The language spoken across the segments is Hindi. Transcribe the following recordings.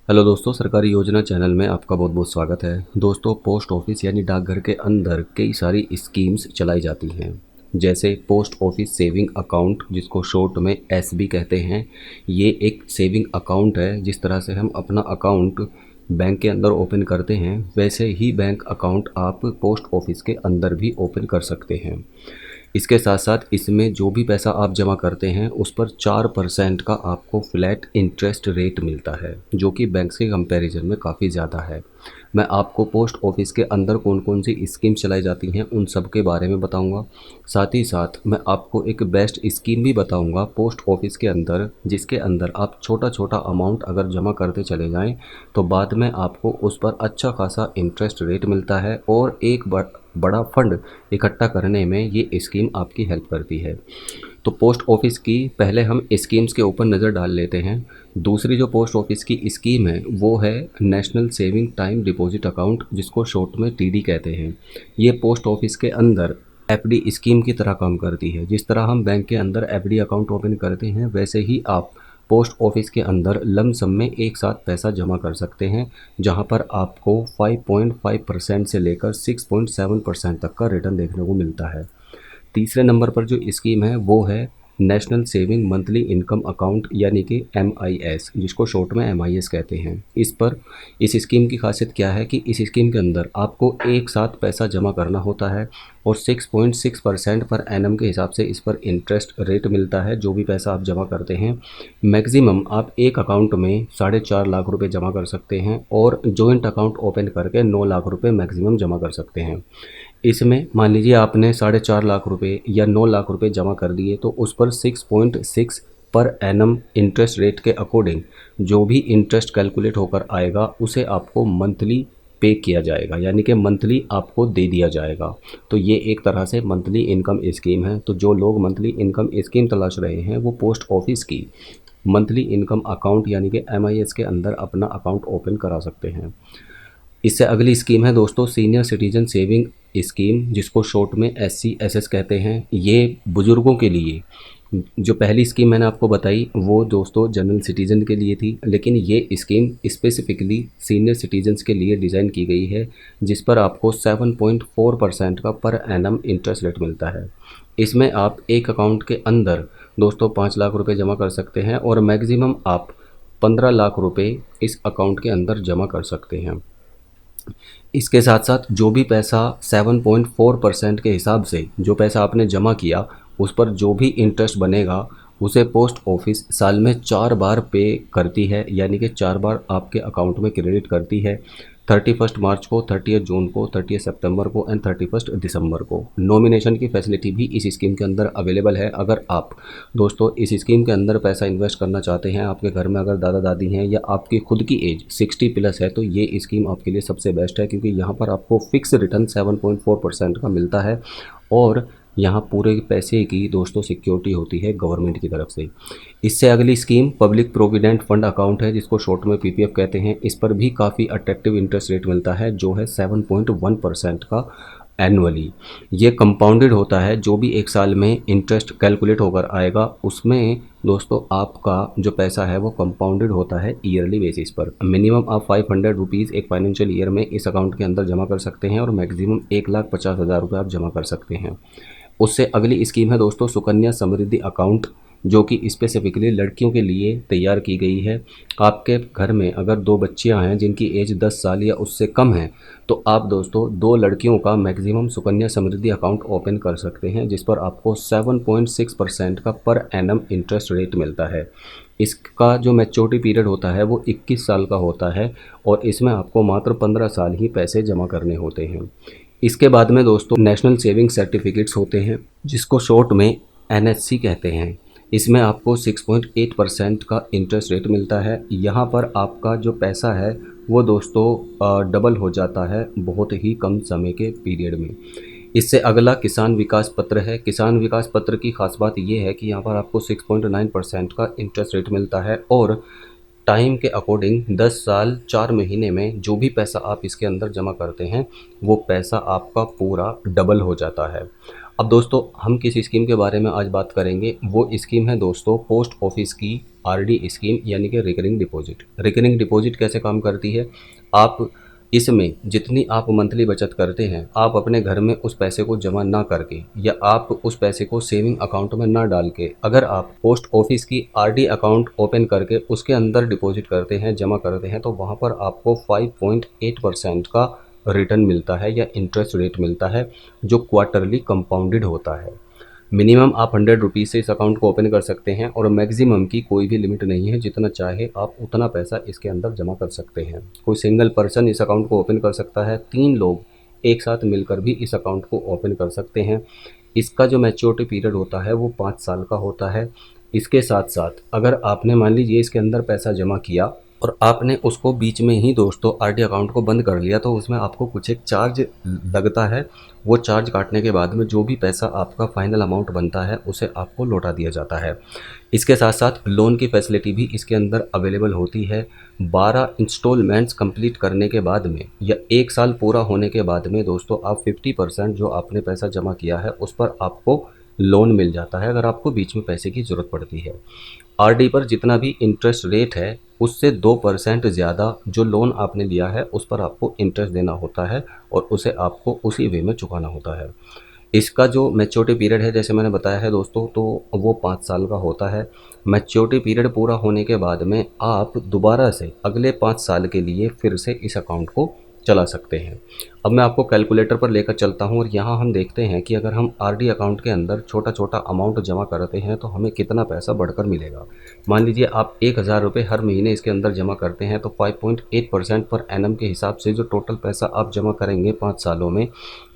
हेलो दोस्तों, सरकारी योजना चैनल में आपका बहुत बहुत स्वागत है। दोस्तों, पोस्ट ऑफिस यानी डाकघर के अंदर कई सारी स्कीम्स चलाई जाती हैं। जैसे पोस्ट ऑफिस सेविंग अकाउंट, जिसको शॉर्ट में एसबी कहते हैं। ये एक सेविंग अकाउंट है। जिस तरह से हम अपना अकाउंट बैंक के अंदर ओपन करते हैं, वैसे ही बैंक अकाउंट आप पोस्ट ऑफिस के अंदर भी ओपन कर सकते हैं। इसके साथ साथ इसमें जो भी पैसा आप जमा करते हैं उस पर 4% का आपको फ्लैट इंटरेस्ट रेट मिलता है, जो कि बैंक के कंपैरिजन में काफ़ी ज़्यादा है। मैं आपको पोस्ट ऑफिस के अंदर कौन कौन सी स्कीम चलाई जाती हैं उन सब के बारे में बताऊंगा। साथ ही साथ मैं आपको एक बेस्ट स्कीम भी बताऊंगा पोस्ट ऑफिस के अंदर, जिसके अंदर आप छोटा छोटा अमाउंट अगर जमा करते चले जाएं तो बाद में आपको उस पर अच्छा खासा इंटरेस्ट रेट मिलता है और एक बड़ा फंड इकट्ठा करने में ये स्कीम आपकी हेल्प करती है। तो पोस्ट ऑफिस की पहले हम स्कीम्स के ऊपर नज़र डाल लेते हैं। दूसरी जो पोस्ट ऑफिस की स्कीम है वो है national saving time deposit account, जिसको शॉर्ट में टीडी कहते हैं। ये पोस्ट ऑफिस के अंदर एफडी स्कीम की तरह काम करती है। जिस तरह हम बैंक के अंदर एफडी अकाउंट ओपन करते हैं, वैसे ही आप पोस्ट ऑफिस के अंदर लमसम में एक साथ पैसा जमा कर सकते हैं, जहां पर आपको 5.5% से लेकर 6.7% तक का रिटर्न देखने को मिलता है। तीसरे नंबर पर जो स्कीम है वो है national saving monthly income account, यानी कि MIS, जिसको शॉर्ट में MIS कहते हैं। इस स्कीम की खासियत क्या है कि इस स्कीम के अंदर आपको एक साथ पैसा जमा करना होता है और 6.6% पर एनम के हिसाब से इस पर इंटरेस्ट रेट मिलता है। जो भी पैसा आप जमा करते हैं, मैक्सिमम आप एक अकाउंट में 4.5 लाख रुपए जमा कर सकते हैं और जॉइंट अकाउंट ओपन करके 9 लाख रुपए मैक्सिमम जमा कर सकते हैं। इसमें मान लीजिए आपने 4.5 लाख रुपए या 9 लाख रुपए जमा कर दिए, तो उस पर 6.6 पर एनम इंटरेस्ट रेट के अकॉर्डिंग जो भी इंटरेस्ट कैलकुलेट होकर आएगा उसे आपको मंथली पे किया जाएगा, यानी कि मंथली आपको दे दिया जाएगा। तो ये एक तरह से मंथली इनकम स्कीम है। तो जो लोग मंथली इनकम स्कीम तलाश रहे हैं वो पोस्ट ऑफिस की मंथली इनकम अकाउंट यानी कि MIS के अंदर अपना अकाउंट ओपन करा सकते हैं। इससे अगली स्कीम है दोस्तों सीनियर सिटीजन सेविंग स्कीम, जिसको शॉर्ट में SCSS कहते हैं। ये बुज़ुर्गों के लिए, जो पहली स्कीम मैंने आपको बताई वो दोस्तों जनरल सिटीजन के लिए थी, लेकिन ये स्कीम स्पेसिफिकली सीनियर सिटीजन्स के लिए डिज़ाइन की गई है, जिस पर आपको 7.4% का पर एनम इंटरेस्ट रेट मिलता है। इसमें आप एक अकाउंट के अंदर दोस्तों 5 लाख रुपए जमा कर सकते हैं और मैक्सिमम आप 15 लाख रुपए इस अकाउंट के अंदर जमा कर सकते हैं। इसके साथ साथ जो भी पैसा 7.4% के हिसाब से जो पैसा आपने जमा किया उस पर जो भी इंटरेस्ट बनेगा उसे पोस्ट ऑफिस साल में 4 बार पे करती है, यानी कि 4 बार आपके अकाउंट में क्रेडिट करती है। 31 मार्च को, 30 जून को, 30 सितंबर को एंड 31 दिसंबर को। नॉमिनेशन की फैसिलिटी भी इस स्कीम के अंदर अवेलेबल है। अगर आप दोस्तों इस स्कीम के अंदर पैसा इन्वेस्ट करना चाहते हैं, आपके घर में अगर दादा दादी हैं या आपकी खुद की एज 60+ है, तो ये स्कीम आपके लिए सबसे बेस्ट है, क्योंकि यहाँ पर आपको फिक्स रिटर्न 7.4% का मिलता है और यहाँ पूरे पैसे की दोस्तों सिक्योरिटी होती है गवर्नमेंट की तरफ से। इससे अगली scheme public provident fund account है, जिसको शॉर्ट में PPF कहते हैं। इस पर भी काफ़ी अट्रैक्टिव इंटरेस्ट रेट मिलता है, जो है 7.1% का एनुअली। ये कंपाउंडेड होता है। जो भी एक साल में इंटरेस्ट कैलकुलेट होकर आएगा उसमें दोस्तों आपका जो पैसा है वो कंपाउंडेड होता है ईयरली बेसिस पर। मिनिमम आप 500 रुपीज़ एक फाइनेंशियल ईयर में इस अकाउंट के अंदर जमा कर सकते हैं और मैक्सिमम 1,50,000 रुपये आप जमा कर सकते हैं। उससे अगली स्कीम है दोस्तों सुकन्या समृद्धि अकाउंट, जो कि स्पेसिफिकली लड़कियों के लिए तैयार की गई है। आपके घर में अगर 2 बच्चियां हैं जिनकी एज 10 साल या उससे कम है, तो आप दोस्तों 2 लड़कियों का maximum Sukanya Samriddhi account open कर सकते हैं, जिस पर आपको 7.6% का पर एनम इंटरेस्ट रेट मिलता है। इसका जो मैच्योरिटी पीरियड होता है वो 21 साल का होता है और इसमें आपको मात्र 15 साल ही पैसे जमा करने होते हैं। इसके बाद में दोस्तों नेशनल सेविंग सर्टिफिकेट्स होते हैं, जिसको शॉर्ट में NSC कहते हैं। इसमें आपको 6.8% का इंटरेस्ट रेट मिलता है। यहाँ पर आपका जो पैसा है वो दोस्तों डबल हो जाता है बहुत ही कम समय के पीरियड में। इससे अगला किसान विकास पत्र है। किसान विकास पत्र की खास बात ये है कि यहाँ पर आपको 6.9% का इंटरेस्ट रेट मिलता है और टाइम के अकॉर्डिंग 10 साल 4 महीने में जो भी पैसा आप इसके अंदर जमा करते हैं वो पैसा आपका पूरा डबल हो जाता है। अब दोस्तों हम किस स्कीम के बारे में आज बात करेंगे, वो स्कीम है दोस्तों पोस्ट ऑफिस की आरडी स्कीम यानी कि रिकरिंग डिपॉजिट। रिकरिंग डिपॉजिट कैसे काम करती है, आप इसमें जितनी आप मंथली बचत करते हैं, आप अपने घर में उस पैसे को जमा ना करके या आप उस पैसे को सेविंग अकाउंट में ना डाल के अगर आप पोस्ट ऑफिस की आरडी अकाउंट ओपन करके उसके अंदर डिपॉजिट करते हैं, जमा करते हैं, तो वहाँ पर आपको 5.8% का रिटर्न मिलता है या इंटरेस्ट रेट मिलता है, जो क्वार्टरली कंपाउंडेड होता है। मिनिमम आप 100 रुपीज़ से इस अकाउंट को ओपन कर सकते हैं और मैक्सिमम की कोई भी लिमिट नहीं है, जितना चाहे आप उतना पैसा इसके अंदर जमा कर सकते हैं। कोई सिंगल पर्सन इस अकाउंट को ओपन कर सकता है, 3 लोग एक साथ मिलकर भी इस अकाउंट को ओपन कर सकते हैं। इसका जो मैच्योरिटी पीरियड होता है वो 5 साल का होता है। इसके साथ साथ अगर आपने मान लीजिए इसके अंदर पैसा जमा किया और आपने उसको बीच में ही दोस्तों आरडी अकाउंट को बंद कर लिया, तो उसमें आपको कुछ एक चार्ज लगता है। वो चार्ज काटने के बाद में जो भी पैसा आपका फाइनल अमाउंट बनता है उसे आपको लौटा दिया जाता है। इसके साथ साथ लोन की फैसिलिटी भी इसके अंदर अवेलेबल होती है। 12 इंस्टॉलमेंट्स कंप्लीट करने के बाद में या 1 साल पूरा होने के बाद में दोस्तों आप 50% जो आपने पैसा जमा किया है उस पर आपको लोन मिल जाता है, अगर आपको बीच में पैसे की ज़रूरत पड़ती है। आरडी पर जितना भी इंटरेस्ट रेट है उससे 2% ज़्यादा जो लोन आपने लिया है उस पर आपको इंटरेस्ट देना होता है और उसे आपको उसी वे में चुकाना होता है। इसका जो मैच्योरिटी पीरियड है जैसे मैंने बताया है दोस्तों, तो वो 5 साल का होता है। मैच्योरिटी पीरियड पूरा होने के बाद में आप दोबारा से अगले 5 साल के लिए फिर से इस अकाउंट को चला सकते हैं। अब मैं आपको कैलकुलेटर पर लेकर चलता हूँ और यहाँ हम देखते हैं कि अगर हम आरडी अकाउंट के अंदर छोटा छोटा अमाउंट जमा करते हैं तो हमें कितना पैसा बढ़कर मिलेगा। मान लीजिए आप 1000 रुपये हर महीने इसके अंदर जमा करते हैं, तो 5.8% पर एनम के हिसाब से जो टोटल पैसा आप जमा करेंगे 5 सालों में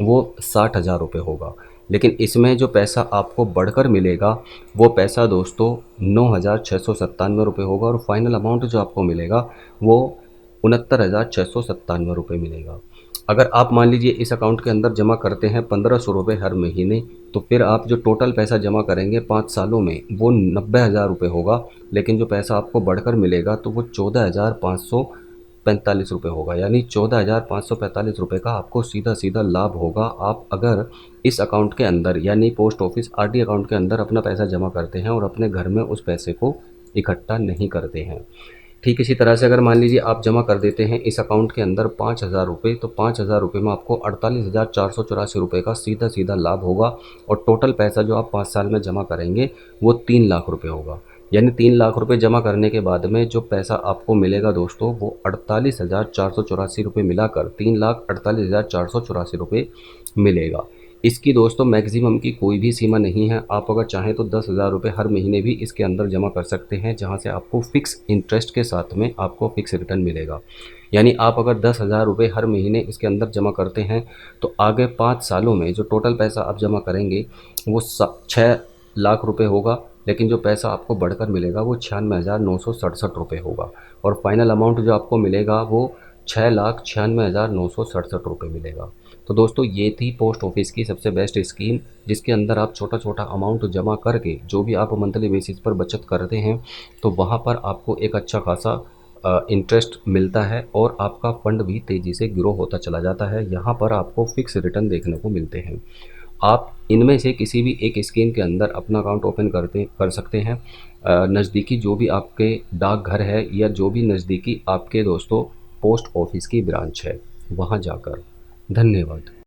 वो 60,000 रुपये होगा। लेकिन इसमें जो पैसा आपको बढ़कर मिलेगा वो पैसा दोस्तों 9,697 रुपये होगा और फाइनल अमाउंट जो आपको मिलेगा वो 69,697 रुपये मिलेगा। अगर आप मान लीजिए इस अकाउंट के अंदर जमा करते हैं 1500 रुपये हर महीने, तो फिर आप जो टोटल पैसा जमा करेंगे 5 सालों में वो 90,000 रुपये होगा। लेकिन जो पैसा आपको बढ़कर मिलेगा तो वो 14,545 रुपये होगा, यानी 14,545 रुपये का आपको सीधा सीधा लाभ होगा। आप अगर इस अकाउंट के अंदर यानी पोस्ट ऑफिस आरडी अकाउंट के अंदर अपना पैसा जमा करते हैं और अपने घर में उस पैसे को इकट्ठा नहीं करते हैं। ठीक इसी तरह से अगर मान लीजिए आप जमा कर देते हैं इस अकाउंट के अंदर 5,000 रुपये, तो 5,000 रुपये में आपको 48,484 रुपये का सीधा सीधा लाभ होगा और टोटल पैसा जो आप 5 साल में जमा करेंगे वो 3 लाख रुपये होगा। यानी 3 लाख रुपये जमा करने के बाद में जो पैसा आपको मिलेगा दोस्तों वो 48,484 रुपये मिलाकर 3,48,484 रुपये मिलेगा। इसकी दोस्तों मैक्सिमम की कोई भी सीमा नहीं है, आप अगर चाहें तो 10,000 रुपये हर महीने भी इसके अंदर जमा कर सकते हैं, जहां से आपको फ़िक्स इंटरेस्ट के साथ में आपको फ़िक्स रिटर्न मिलेगा। यानी आप अगर 10,000 रुपये हर महीने इसके अंदर जमा करते हैं तो आगे 5 सालों में जो टोटल पैसा आप जमा करेंगे वो 6 लाख रुपये होगा। लेकिन जो पैसा आपको बढ़कर मिलेगा वो 96,967 रुपये होगा और फाइनल अमाउंट जो आपको मिलेगा वो 6,96,967 रुपये मिलेगा। तो दोस्तों ये थी पोस्ट ऑफिस की सबसे बेस्ट स्कीम, जिसके अंदर आप छोटा छोटा अमाउंट जमा करके जो भी आप मंथली बेसिस पर बचत करते हैं तो वहाँ पर आपको एक अच्छा खासा इंटरेस्ट मिलता है और आपका फंड भी तेज़ी से ग्रो होता चला जाता है। यहाँ पर आपको फिक्स रिटर्न देखने को मिलते हैं। आप इनमें से किसी भी एक स्कीम के अंदर अपना अकाउंट ओपन कर सकते हैं। नज़दीकी जो भी आपके डाकघर है या जो भी नज़दीकी आपके दोस्तों पोस्ट ऑफिस की ब्रांच है वहाँ जाकर। धन्यवाद।